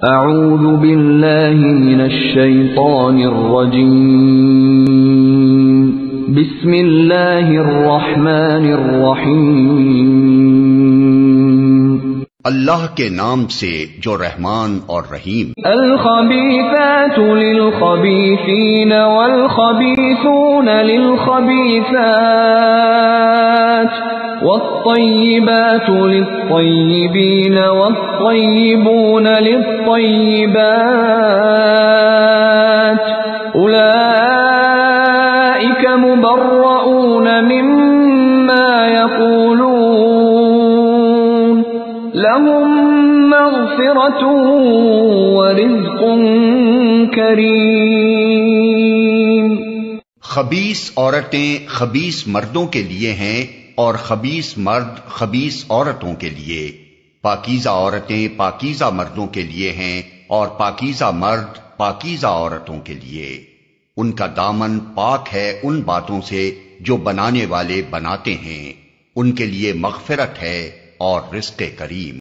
اعوذ باللہ من الشیطان الرجیم بسم اللہ الرحمن الرحیم اللہ کے نام سے جو رحمان اور رحیم۔ الخبیثات للخبیثین والخبیثون للخبیثات والطیبات للطیبین والطیبون للطیبات اولئک مبرؤون مما یقولون لهم مغفرت ورزق کریم۔ خبیث عورتیں خبیث مردوں کے لیے ہیں اور خبیث مرد خبیث عورتوں کے لیے۔ پاکیزہ عورتیں پاکیزہ مردوں کے لیے ہیں اور پاکیزہ مرد پاکیزہ عورتوں کے لیے۔ ان کا دامن پاک ہے ان باتوں سے جو بنانے والے بناتے ہیں، ان کے لیے مغفرت ہے اور رزق کریم۔